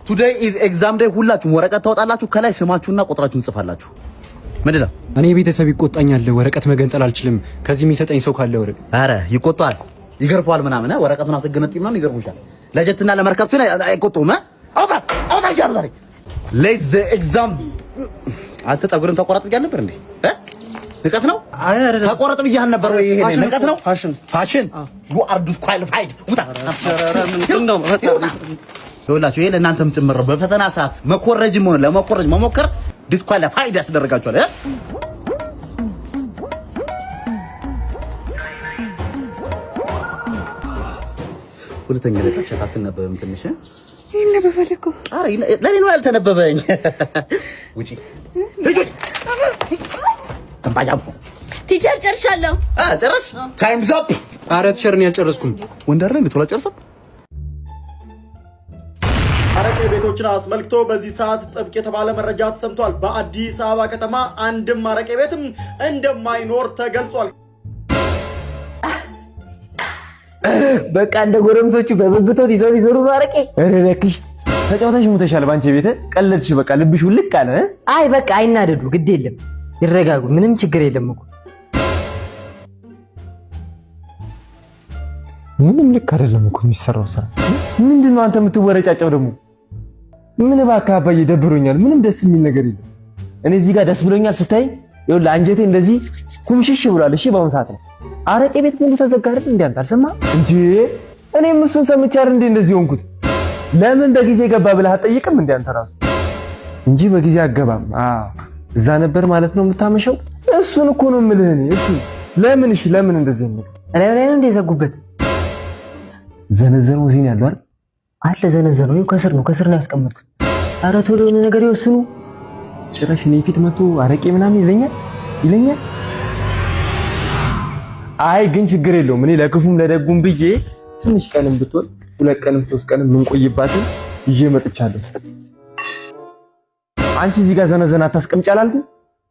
ቱዴይ ኢዝ ኤግዛም ዴይ። ሁላችሁም ወረቀት ታወጣላችሁ። ከላይ ስማችሁና ቁጥራችሁን ጽፋላችሁ። ምንድነው? እኔ ቤተሰብ ይቆጣኛል። ወረቀት መገንጠል አልችልም። ከዚህ የሚሰጠኝ ሰው ካለ ወረቀት። አረ ይቆጣል፣ ይገርፋል ምናምን። ወረቀቱን አስገነጥም ነው ይገርፉሻል። ለጀትና ለመርከብ ሲል አይቆጡም። አውጣ ይቻሉ ዛሬ ሌት ዘ ኤግዛም። አንተ ጸጉርን ተቆረጥ ብያለሁ ነበር እንዴ? ንቀት ነው? አይ አይደለም። ተቆረጥ ብያለሁ ነበር ወይ? ይሄ ንቀት ነው? ፋሽን you are disqualified። ውጣ። ይኸውላችሁ ይሄ ለእናንተም ጭምር ነው። በፈተና ሰዓት መኮረጅም ሆነ ለመኮረጅ መሞከር ዲስኳሊፋይድ ያስደርጋችኋል። ሁለተኛ ላይ ጻፍሻት አትነበብም ትንሽ ይነበባል እኮ። ኧረ ለኔ ነው ያልተነበበኝ። ውጪ ተንባያም ቲቸር ጨርሻለሁ። ጨረስ ታይምስ አፕ። ኧረ ቲቸር እኔ አልጨረስኩም። ወንደር ላይ ቶሎ ጨርሰም። አረቄ ቤቶችን አስመልክቶ በዚህ ሰዓት ጥብቅ የተባለ መረጃ ተሰምቷል። በአዲስ አበባ ከተማ አንድም አረቄ ቤትም እንደማይኖር ተገልጿል። በቃ እንደ ጎረምሶቹ በብብቶት ይዘው ሊዞሩ ነው አረቄ። ኧረ እባክሽ ተጫውተሽ ሙተሻል። ባንቺ ቤት ቀለድሽ። በቃ ልብሽ ውልቅ አለ። አይ በቃ አይናደዱ፣ ግድ የለም ይረጋጉ። ምንም ችግር የለም እኮ ምንም ልክ አይደለም እኮ የሚሰራው ስራ። ምንድነው አንተ የምትወረጫጨው ደግሞ? ምን እባክህ አባዬ ደብሮኛል። ምንም ደስ የሚል ነገር የለም። እኔ እዚህ ጋር ደስ ብሎኛል ስታይ፣ ይኸውልህ አንጀቴ እንደዚህ ኩምሽሽ ብሏል። እሺ በአሁን ሰዓት ነው አረቄ ቤት ሙሉ ተዘጋ አይደል? እንዴ አንተ አልሰማህም እንዴ? እኔም እሱን ሰምቼ አይደል እንዴ እንደዚህ ሆንኩት። ለምን በጊዜ ገባ ብለህ አትጠይቅም እንዴ አንተ ራሱ? እንጂ በጊዜ አገባም። አዎ እዛ ነበር ማለት ነው የምታመሸው። እሱን እኮ ነው የምልህ እኔ። እሱ ለምን እሺ ለምን እንደዚህ ነው? ላይ ነው እንደ ዘጉበት ዘነዘነው እዚህ ነው ያለው አይደል? አለ ዘነዘነው። ይኸው ከስር ነው ያስቀመጥኩት። ኧረ ቶሎ የሆነ ነገር ይወስኑ። ጭራሽ እኔ ፊት መጥቶ አረቄ ምናምን ይለኛል። አይ ግን ችግር የለውም። እኔ ለክፉም ለደጉም ብዬ ትንሽ ቀንም ብትወል 2 ቀንም 3 ቀንም ምንቆይባትን ይዤ መጥቻለሁ። አንቺ እዚህ ጋር ዘነዘና አታስቀምጪ አላልኩም?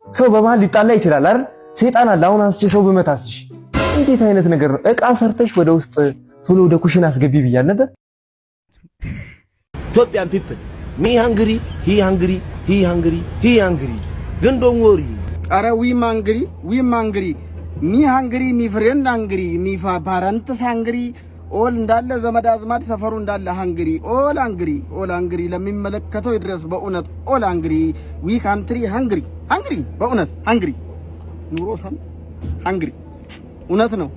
ሰው በመሃል ሊጣላ ይችላል አይደል? ሰይጣን አለ። አሁን አንስቼ ሰው ብመታስሽ እንዴት አይነት ነገር ነው? ዕቃ ሰርተሽ ወደ ውስጥ ቶሎ ወደ ኩሽና አስገቢ ብያል ነበር። Ethiopian people, me hungry, he hungry, he hungry, he hungry. Then don't worry. Are we hungry? We hungry. Me hungry, me friend hungry, me parents hungry. All እንዳለ ዘመድ አዝማድ ሰፈሩ እንዳለ hungry. All hungry. ለሚመለከተው ይድረስ በእውነት all hungry. We country hungry. በእውነት hungry. ኑሮ ሳም hungry. እውነት ነው።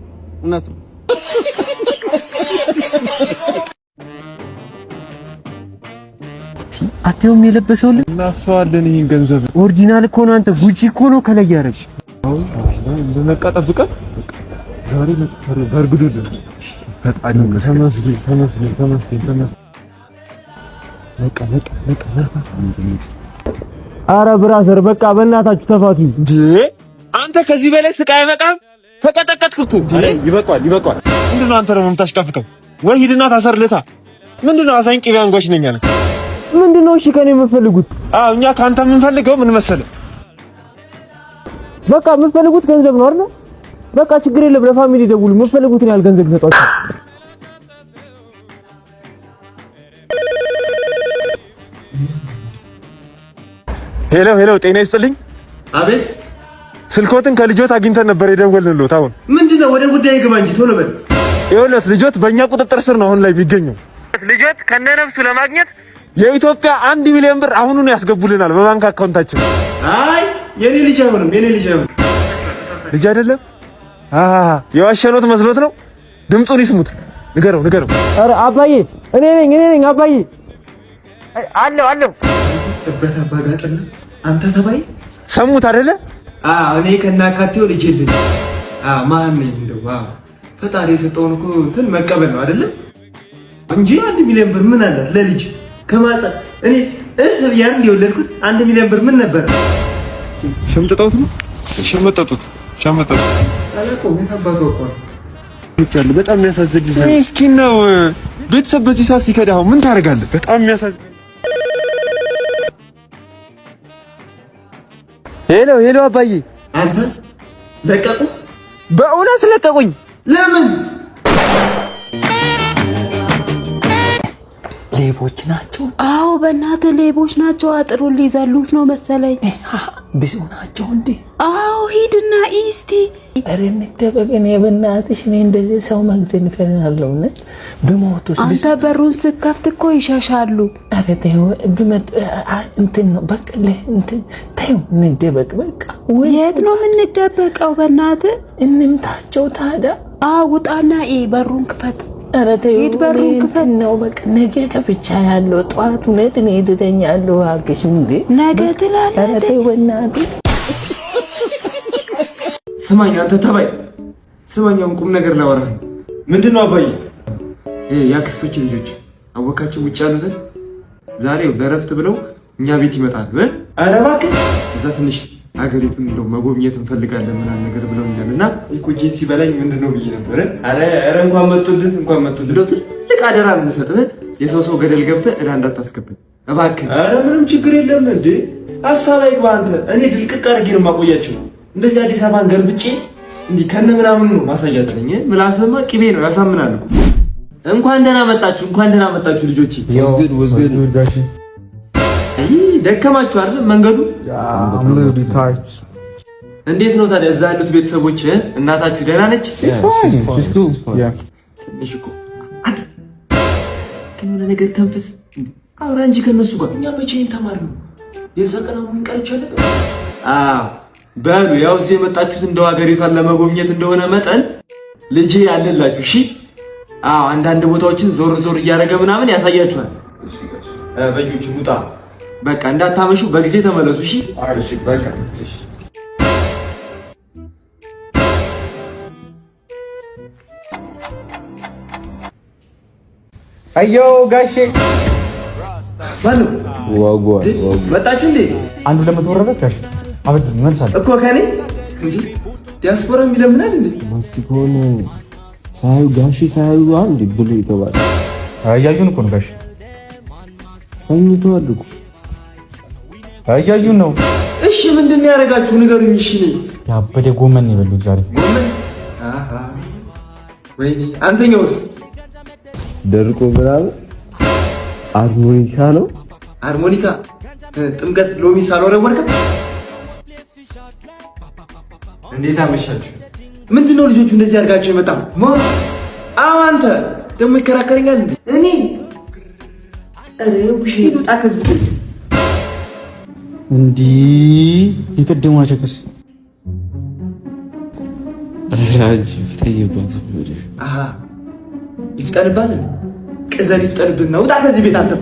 አቴውም የለበሰው ልጅ እናፍሰዋለን። ይሄን ገንዘብ ኦሪጂናል እኮ ነው። አንተ ጉቺ እኮ ነው ከላይ ያረች። እንደነቃ ጠብቀን ዛሬ በርግዱልን። ፈጣሪ ተመስገን። ኧረ ብራዘር በቃ በእናታችሁ ተፋቱ። አንተ ከዚህ በላይ ስቃይ አይበቃም? ተቀጠቀጥክ እኮ። ይበቃል። ምንድነው አንተ ደግሞ የምታሽቀፍተው? ወይ ሂድና ታሰርልታ። ምንድነው አዛኝ ቅቤ አንጓች ነኝ አለ። ምንድነው እሺ ከኔ የምትፈልጉት? አዎ እኛ ካንተ የምንፈልገው ምን መሰለህ? በቃ የምትፈልጉት ገንዘብ ነው አይደል? በቃ ችግር የለም። ለፋሚሊ ደውሉ። የምትፈልጉትን ያህል ገንዘብ ይሰጣችሁ። ሄሎ ጤና ይስጥልኝ። አቤት። ስልኮትን ከልጆት አግኝተን ነበር የደወልንልዎት። አሁን ምንድነው? ወደ ጉዳይ ግባ እንጂ ቶሎ በል። ይኸውልዎት ልጆት በእኛ ቁጥጥር ስር ነው አሁን ላይ የሚገኘው። ልጆት ከነነፍሱ ለማግኘት የኢትዮጵያ 1 ሚሊዮን ብር አሁኑን ያስገቡልናል በባንክ አካውንታችን። አይ የኔ ልጅ አይሆንም። ልጅ አይደለም። የዋሸኖት መስሎት ነው። ድምፁን ይስሙት። ንገረው። ኧረ አባዬ እኔ ነኝ አባዬ። አለው በታባጋጠና አንተ ተባይ ሰሙት አይደለ? እኔ ከናካቴው ልጅ የለኝ። ማን ነኝ እንደው? ፈጣሪ የሰጠውን እኮ እንትን መቀበል ነው አይደለ? እንጂ 1 ሚሊዮን ብር ምን አላት ለልጅ ከማጸ እኔ ያን የወለድኩት 1 ሚሊዮን ብር ምን ነበር? ሸምጥጠውት ነው ሸመጠጡት። አላቆ መታባቱ እኮ ይቻል። በጣም የሚያሳዝን ልጅ ነው። ምስኪን ነው። ቤተሰብ በዚህ ሰዓት ሲከዳው ምን ታደርጋለህ? በጣም የሚያሳዝን። ሄሎ አባዬ። አንተ ለቀቁ? በእውነት ለቀቁኝ። ለምን? ሌቦች ናቸው? አዎ በእናትህ ሌቦች ናቸው። አጥሩን ሊዘሉት ነው መሰለኝ። ብዙ ናቸው እንዴ? አዎ ሂድና እስቲ። ኧረ እንደበቅ። እኔ በእናትሽ እኔ እንደዚህ ሰው መግደል እፈልጋለሁ። እውነት ብሞቱስ? አንተ በሩን ስከፍት እኮ ይሸሻሉ። ኧረ ተይው ብመጡ እንትን ነው በቃ እንትን ተይው እንደበቅ በቃ። የት ነው የምንደበቀው? በእናትህ እንምታቸው ታዲያ። አዎ ውጣና በሩን ክፈት። ኧረ ተይው ሂድ በሩን ክፈት ነው በቃ። ነገ ከብቻ ያለው ጠዋት እውነት እኔ እተኛለሁ። አግሽ እንዴ ነገ ትላለህ። ኧረ ተይው በእናትህ። ስማኝ አንተ ተባይ፣ ስማኛውን ቁም ነገር ላወራህ። ምንድነው አባዬ? የአክስቶች ልጆች አወቃቸው ውጭ ያሉትን ዛሬው ለረፍት ብለው እኛ ቤት ይመጣሉ። ኧረ እባክህ እዛ ትንሽ አገሪቱን እንደው መጎብኘት እንፈልጋለን ምናምን ነገር ብለውኛልና እኮ ጂንስ ሲበላኝ ምንድነው ብዬ ነበር። ኧረ እንኳን መጡልን እንደው ትልቅ አደራ ነው የምሰጥህ። የሰው ገደል ገብተህ እዳ እንዳታስገብኝ እባክህ። ኧረ ምንም ችግር የለም እንዴ ሀሳብ አይግባ አንተ። እኔ ድልቅቅ አድርጌ ነው የማቆያቸው። እንደዚህ አዲስ አበባን ገልብጬ እንዲህ ከነ ምናምን ነው ማሳያችሁ። ምላስማ ቅቤ ነው ያሳምናል እኮ። እንኳን ደህና መጣችሁ ልጆቼ። ወዝግድ ጋሽ ደከማችሁ አይደል? መንገዱ እንዴት ነው ታዲያ? እዛ ያሉት ቤተሰቦች እናታችሁ ደህና ነች? ትንሽ እኮ ከሆነ ነገር ተንፈስ አውራ እንጂ ከነሱ ጋር እኛ መቼ ተማርነው? የዛ ቀን አሁን ቀርቻለሁ። በሉ ያው እዚህ የመጣችሁት እንደው ሀገሪቷን ለመጎብኘት እንደሆነ መጠን ልጄ ያለላችሁ እሺ። አንዳንድ ቦታዎችን ዞር እያደረገ ምናምን ያሳያችኋል። በዩቲዩብ ውጣ በቃ እንዳታመሹ፣ በጊዜ ተመለሱ እሺ። እሺ በቃ እሺ። አዮ ጋሼ ባሉ ዋጓ መጣችሁ እንዴ? አንዱ ለመተወረበት ጋሽ አበድ መልሳል እኮ ከኔ እንዴ ዲያስፖራ የሚለምናል እንዴ? ማስቲኮን ሳዩ ጋሼ ሳዩ አንድ ብሉ ይተባል። እያዩን እኮ ነው ጋሽ አይተዋል እኮ እያዩን ነው። እሺ ምንድን ነው ያደርጋችሁ ንገሩኝ። እሺ ነኝ ያበደ ጎመን ይበሉት ዛሬ ጎመን። ወይኔ አንተኛውስ ደርቆ ምናምን አርሞኒካ ነው። ሃርሞኒካ ጥምቀት ሎሚ ሳልወረወርከም። እንዴት አመሻችሁ? ምንድነው ልጆቹ እንደዚህ አድርጋችሁ የመጣው? አንተ ደግሞ ይከራከረኛል እንዴ? እኔ ውሽ ሄዱጣ ከዚህ ቤት እንዲህ የቀደሙ ናቸከስ አራጅ ፍጠይባት ይፍጠንባት ቅዘን ይፍጠንብን ነው። ውጣ ከዚህ ቤት አንተ